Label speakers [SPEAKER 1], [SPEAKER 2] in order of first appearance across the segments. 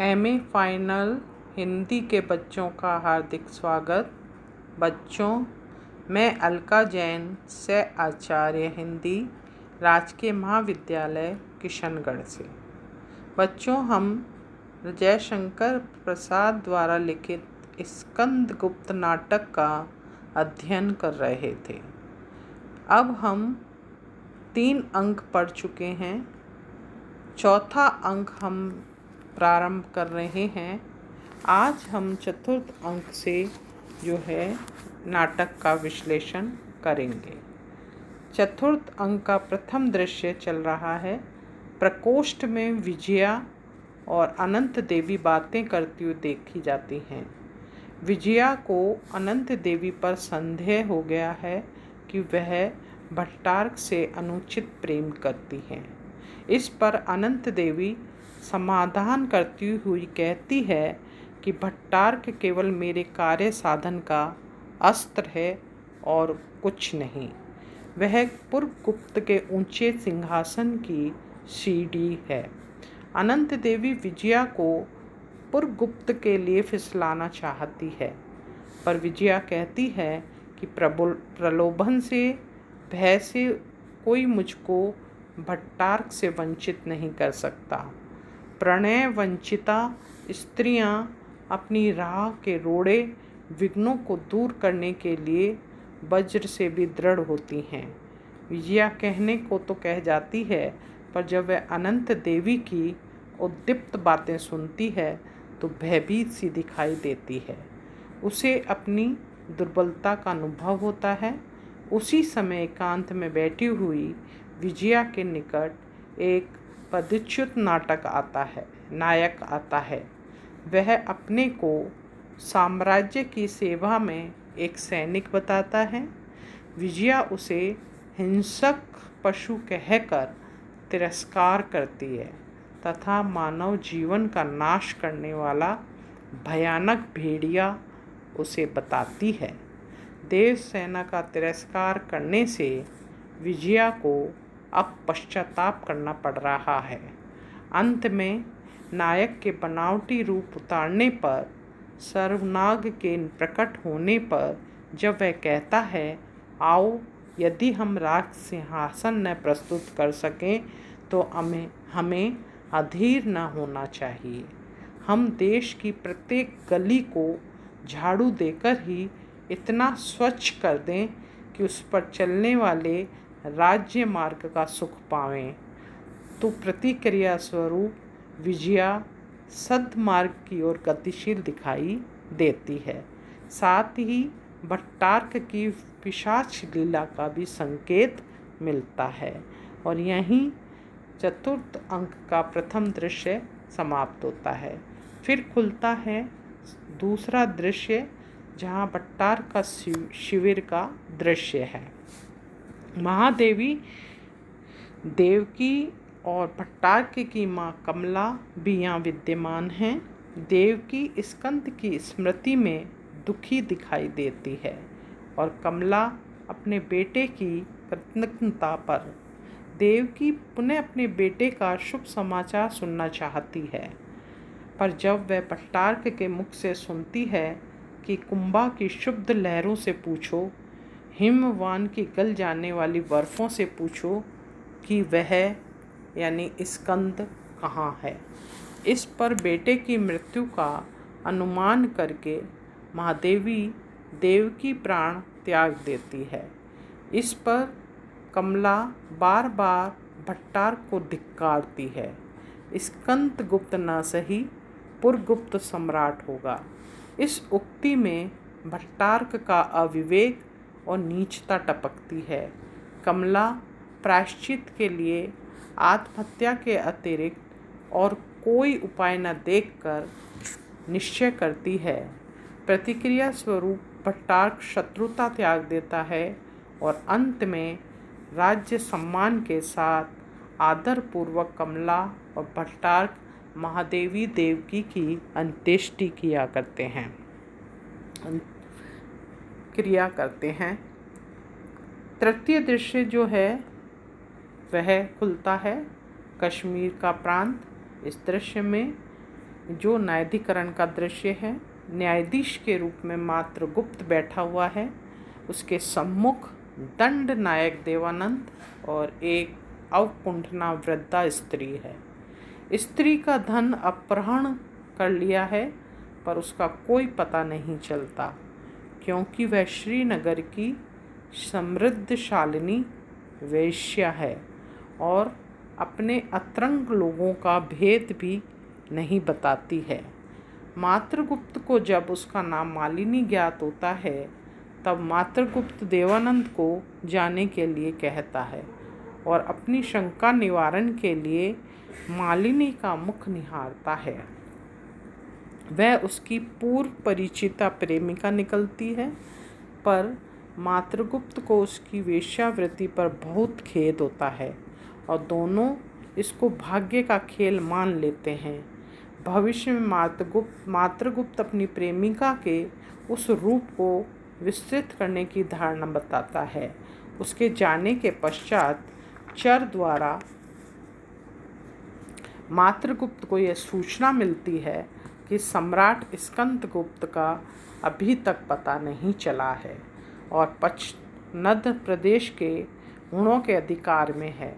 [SPEAKER 1] MA final Hindi के बच्चों का हार्दिक स्वागत। बच्चों, मैं अलका जैन से आचार्य हिंदी राजकीय महाविद्यालय किशनगढ़ से। बच्चों, हम जयशंकर प्रसाद द्वारा लिखित स्कंदगुप्त नाटक का अध्ययन कर रहे थे। अब हम 3 अंक पढ़ चुके हैं। चौथा अंक हम प्रारंभ कर रहे हैं। आज हम चतुर्थ अंक से जो है नाटक का विश्लेषण करेंगे। चतुर्थ अंक का प्रथम दृश्य चल रहा है। प्रकोष्ठ में विजया और अनंत देवी बातें करती हुई देखी जाती हैं। विजया को अनंत देवी पर संदेह हो गया है कि वह भट्टारक से अनुचित प्रेम करती है। इस पर अनंत देवी समाधान करती हुई कहती है कि भट्टारक केवल मेरे कार्य साधन का अस्त्र है और कुछ नहीं। वह पुरगुप्त के ऊंचे सिंहासन की सीढ़ी है। अनंत देवी विजया को पुरगुप्त के लिए फिसलाना चाहती है, पर विजया कहती है कि प्रलोभन से, भय से कोई मुझको भट्टारक से वंचित नहीं कर सकता। प्रणय वंचिता स्त्रियां अपनी राह के रोड़े विघ्नों को दूर करने के लिए वज्र से भी दृढ़ होती हैं। विजया कहने को तो कह जाती है, पर जब वह अनंत देवी की उद्दीप्त बातें सुनती है तो भयभीत सी दिखाई देती है। उसे अपनी दुर्बलता का अनुभव होता है। उसी समय एकांत में बैठी हुई विजया के निकट एक पदच्युत नायक आता है। वह अपने को साम्राज्य की सेवा में एक सैनिक बताता है। विजया उसे हिंसक पशु कहकर तिरस्कार करती है तथा मानव जीवन का नाश करने वाला भयानक भेड़िया उसे बताती है। देव सेना का तिरस्कार करने से विजया को अब पश्चाताप करना पड़ रहा है। अंत में नायक के बनावटी रूप उतारने पर, सर्वनाग के प्रकट होने पर जब वह कहता है, आओ, यदि हम राज सिंहासन न प्रस्तुत कर सकें तो हमें अधीर न होना चाहिए। हम देश की प्रत्येक गली को झाड़ू देकर ही इतना स्वच्छ कर दें कि उस पर चलने वाले राज्य मार्ग का सुख पावें। तो प्रतिक्रिया स्वरूप विजया सद्मार्ग की ओर गतिशील दिखाई देती है। साथ ही भट्टारक की पिशाच लीला का भी संकेत मिलता है। और यहीं चतुर्थ अंक का प्रथम दृश्य समाप्त होता है। फिर खुलता है दूसरा दृश्य, जहाँ भट्टारक का शिविर का दृश्य है। महादेवी देवकी और भट्टारक की माँ कमला भी यहाँ विद्यमान हैं। देवकी स्कंद की स्मृति में दुखी दिखाई देती है और कमला अपने बेटे की कृतज्ञता पर। देवकी पुनः अपने बेटे का शुभ समाचार सुनना चाहती है, पर जब वह भट्टारक के मुख से सुनती है कि कुंभा की शुद्ध लहरों से पूछो, हिमवान की गल जाने वाली बर्फ़ों से पूछो कि वह यानी स्कंद कहाँ है। इस पर बेटे की मृत्यु का अनुमान करके महादेवी देवकी प्राण त्याग देती है। इस पर कमला बार बार भट्टारक को धिक्कारती है। स्कंदगुप्त न सही, पुरगुप्त सम्राट होगा। इस उक्ति में भट्टारक का अविवेक और नीचता टपकती है। कमला प्रायश्चित के लिए आत्महत्या के अतिरिक्त और कोई उपाय न देखकर निश्चय करती है। प्रतिक्रिया स्वरूप भट्टारक शत्रुता त्याग देता है और अंत में राज्य सम्मान के साथ आदरपूर्वक कमला और भट्टारक महादेवी देवकी की अंत्येष्टि क्रिया करते हैं। तृतीय दृश्य जो है वह खुलता है कश्मीर का प्रांत। इस दृश्य में जो न्यायाधिकरण का दृश्य है। न्यायाधीश के रूप में मात्रगुप्त बैठा हुआ है। उसके सम्मुख दंड नायक देवानंद और एक अवकुंठना वृद्धा स्त्री है। स्त्री का धन अपहरण कर लिया है, पर उसका कोई पता नहीं चलता, क्योंकि वह श्रीनगर की समृद्धशालिनी वेश्या है और अपने अतरंग लोगों का भेद भी नहीं बताती है। मात्रगुप्त को जब उसका नाम मालिनी ज्ञात होता है, तब मात्रगुप्त देवानंद को जाने के लिए कहता है और अपनी शंका निवारण के लिए मालिनी का मुख निहारता है। वह उसकी पूर्व परिचिता प्रेमिका निकलती है, पर मात्रगुप्त को उसकी वेश्यावृत्ति पर बहुत खेद होता है और दोनों इसको भाग्य का खेल मान लेते हैं। भविष्य में मात्रगुप्त अपनी प्रेमिका के उस रूप को विस्तृत करने की धारणा बताता है। उसके जाने के पश्चात चर द्वारा मात्रगुप्त को यह सूचना मिलती है कि सम्राट स्कंदगुप्त का अभी तक पता नहीं चला है और पचनद प्रदेश के हुणों के अधिकार में है।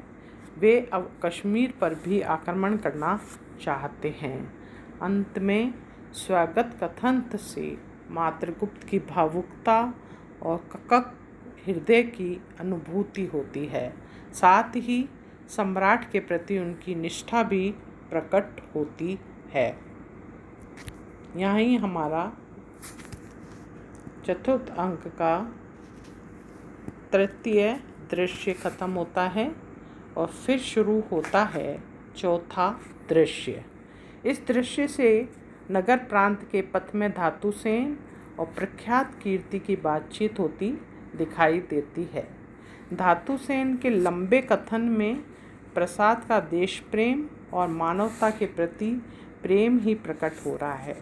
[SPEAKER 1] वे अब कश्मीर पर भी आक्रमण करना चाहते हैं। अंत में स्वागत कथन से मात्रगुप्त की भावुकता और ककक हृदय की अनुभूति होती है। साथ ही सम्राट के प्रति उनकी निष्ठा भी प्रकट होती है। यहीं हमारा चतुर्थ अंक का तृतीय दृश्य खत्म होता है और फिर शुरू होता है चौथा दृश्य। इस दृश्य से नगर प्रांत के पथ में धातुसेन और प्रख्यात कीर्ति की बातचीत होती दिखाई देती है। धातुसेन के लंबे कथन में प्रसाद का देश प्रेम और मानवता के प्रति प्रेम ही प्रकट हो रहा है।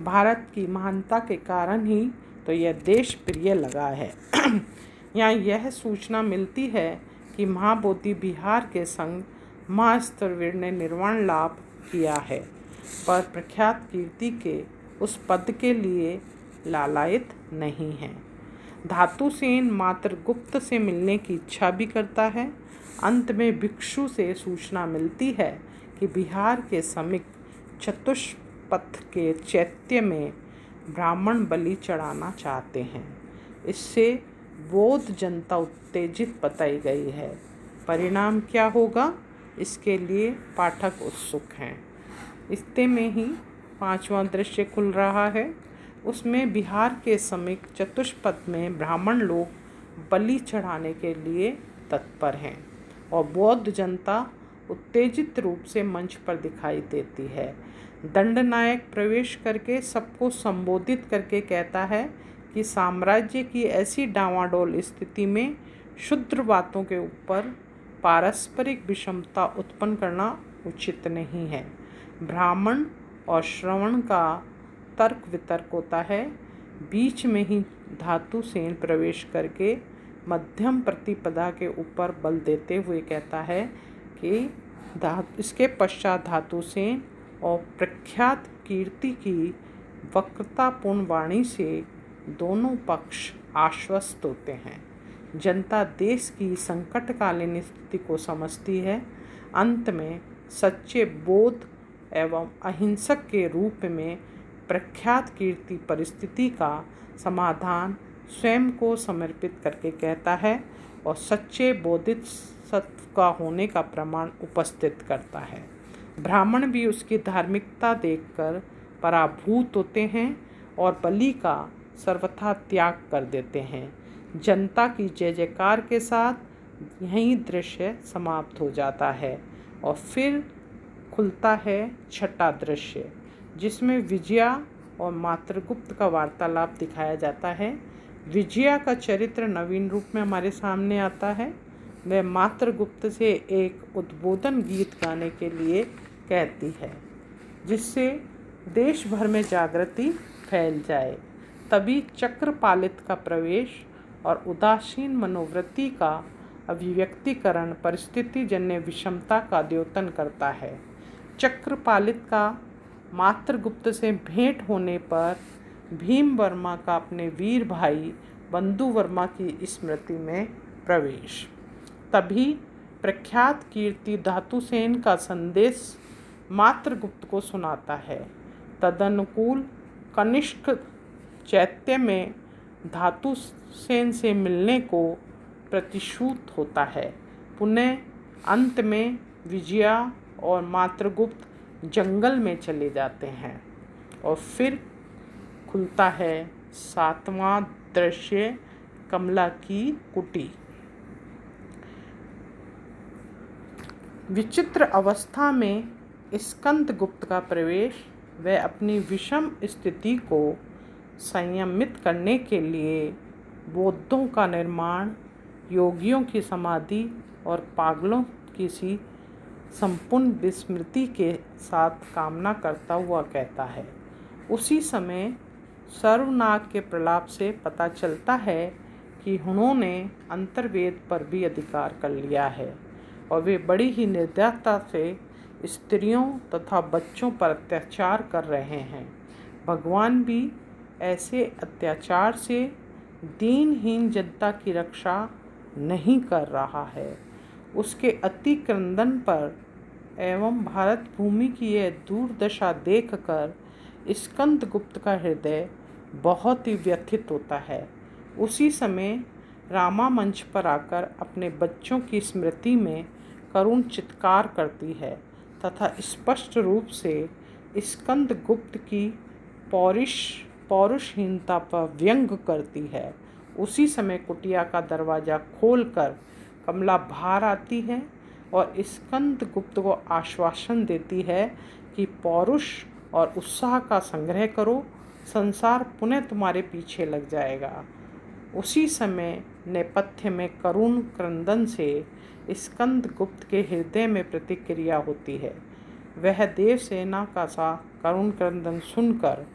[SPEAKER 1] भारत की महानता के कारण ही तो यह देश प्रिय लगा है। यहाँ यह सूचना मिलती है कि महाबोधि बिहार के संग महास्तरवीर ने निर्वाण लाभ किया है, पर प्रख्यात कीर्ति के उस पद के लिए लालायित नहीं है। धातुसेन मात्रगुप्त से मिलने की इच्छा भी करता है। अंत में भिक्षु से सूचना मिलती है कि बिहार के समीप चतुष्पथ के चैत्य में ब्राह्मण बलि चढ़ाना चाहते हैं। इससे बौद्ध जनता उत्तेजित बताई गई है। परिणाम क्या होगा, इसके लिए पाठक उत्सुक हैं। इस्ते में ही पांचवा दृश्य खुल रहा है। उसमें बिहार के समीप चतुष्पथ में ब्राह्मण लोग बलि चढ़ाने के लिए तत्पर हैं और बौद्ध जनता उत्तेजित रूप से मंच पर दिखाई देती है। दंडनायक प्रवेश करके सबको संबोधित करके कहता है कि साम्राज्य की ऐसी डावाडोल स्थिति में क्षुद्र बातों के ऊपर पारस्परिक विषमता उत्पन्न करना उचित नहीं है। ब्राह्मण और श्रवण का तर्क वितर्क होता है। बीच में ही धातुसेन प्रवेश करके मध्यम प्रतिपदा के ऊपर बल देते हुए कहता है कि इसके पश्चात धातुसेन और प्रख्यात कीर्ति की वक्रतापूर्ण वाणी से दोनों पक्ष आश्वस्त होते हैं। जनता देश की संकटकालीन स्थिति को समझती है। अंत में सच्चे बोध एवं अहिंसक के रूप में प्रख्यात कीर्ति परिस्थिति का समाधान स्वयं को समर्पित करके कहता है और सच्चे बोधित सत्व का होने का प्रमाण उपस्थित करता है। ब्राह्मण भी उसकी धार्मिकता देखकर पराभूत होते हैं और बलि का सर्वथा त्याग कर देते हैं। जनता की जय जयकार के साथ यही दृश्य समाप्त हो जाता है और फिर खुलता है छठा दृश्य, जिसमें विजया और मात्रगुप्त का वार्तालाप दिखाया जाता है। विजया का चरित्र नवीन रूप में हमारे सामने आता है। वह मात्रगुप्त से एक उद्बोधन गीत गाने के लिए कहती है, जिससे देश भर में जागृति फैल जाए। तभी चक्रपालित का प्रवेश और उदासीन मनोवृत्ति का अभिव्यक्तिकरण परिस्थिति जन्य विषमता का द्योतन करता है। चक्रपालित का मातृगुप्त से भेंट होने पर भीम वर्मा का अपने वीर भाई बंधु वर्मा की स्मृति में प्रवेश। तभी प्रख्यात कीर्ति धातुसेन का संदेश मातृगुप्त को सुनाता है। तदनुकूल कनिष्क चैत्य में धातुसेन से मिलने को प्रतिश्रुत होता है। पुनः अंत में विजया और मातृगुप्त जंगल में चले जाते हैं और फिर खुलता है 7वां दृश्य, कमला की कुटी। विचित्र अवस्था में स्कंदगुप्त का प्रवेश व अपनी विषम स्थिति को संयमित करने के लिए बौद्धों का निर्माण, योगियों की समाधि और पागलों की सी संपूर्ण विस्मृति के साथ कामना करता हुआ कहता है। उसी समय सर्वनाग के प्रलाप से पता चलता है कि उन्होंने अंतर्वेद पर भी अधिकार कर लिया है और वे बड़ी ही निर्दयता से स्त्रियों तथा बच्चों पर अत्याचार कर रहे हैं। भगवान भी ऐसे अत्याचार से दीनहीन जनता की रक्षा नहीं कर रहा है। उसके अति क्रंदन पर एवं भारत भूमि की यह दुर्दशा देखकर स्कंदगुप्त का हृदय बहुत ही व्यथित होता है। उसी समय रामा मंच पर आकर अपने बच्चों की स्मृति में करुण चित्कार करती है तथा स्पष्ट रूप से स्कंदगुप्त की पौरुषहीनता पर व्यंग करती है। उसी समय कुटिया का दरवाज़ा खोलकर कमला बाहर आती है और स्कंदगुप्त को आश्वासन देती है कि पौरुष और उत्साह का संग्रह करो, संसार पुनः तुम्हारे पीछे लग जाएगा। उसी समय नेपथ्य में करुण क्रंदन से स्कंदगुप्त के हृदय में प्रतिक्रिया होती है। वह देवसेना का सा करुण क्रंदन सुनकर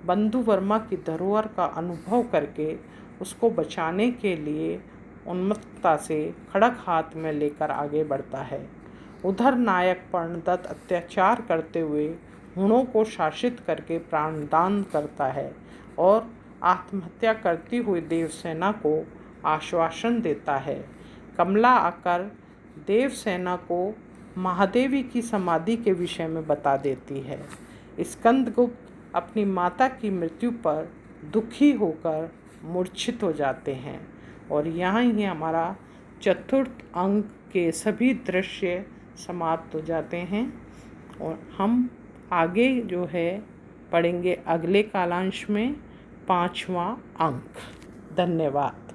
[SPEAKER 1] बंधु वर्मा की धरोहर का अनुभव करके उसको बचाने के लिए उन्मत्तता से खड़ग हाथ में लेकर आगे बढ़ता है। उधर नायक पर्णदत्त अत्याचार करते हुए हुणों को शासित करके प्राणदान करता है और आत्महत्या करती हुई देवसेना को आश्वासन देता है। कमला आकर देवसेना को महादेवी की समाधि के विषय में बता देती है। स्कंदगुप्त अपनी माता की मृत्यु पर दुखी होकर मूर्छित हो जाते हैं और यहाँ ही हमारा चतुर्थ अंक के सभी दृश्य समाप्त हो जाते हैं और हम आगे जो है पढ़ेंगे अगले कालांश में 5वां अंक। धन्यवाद।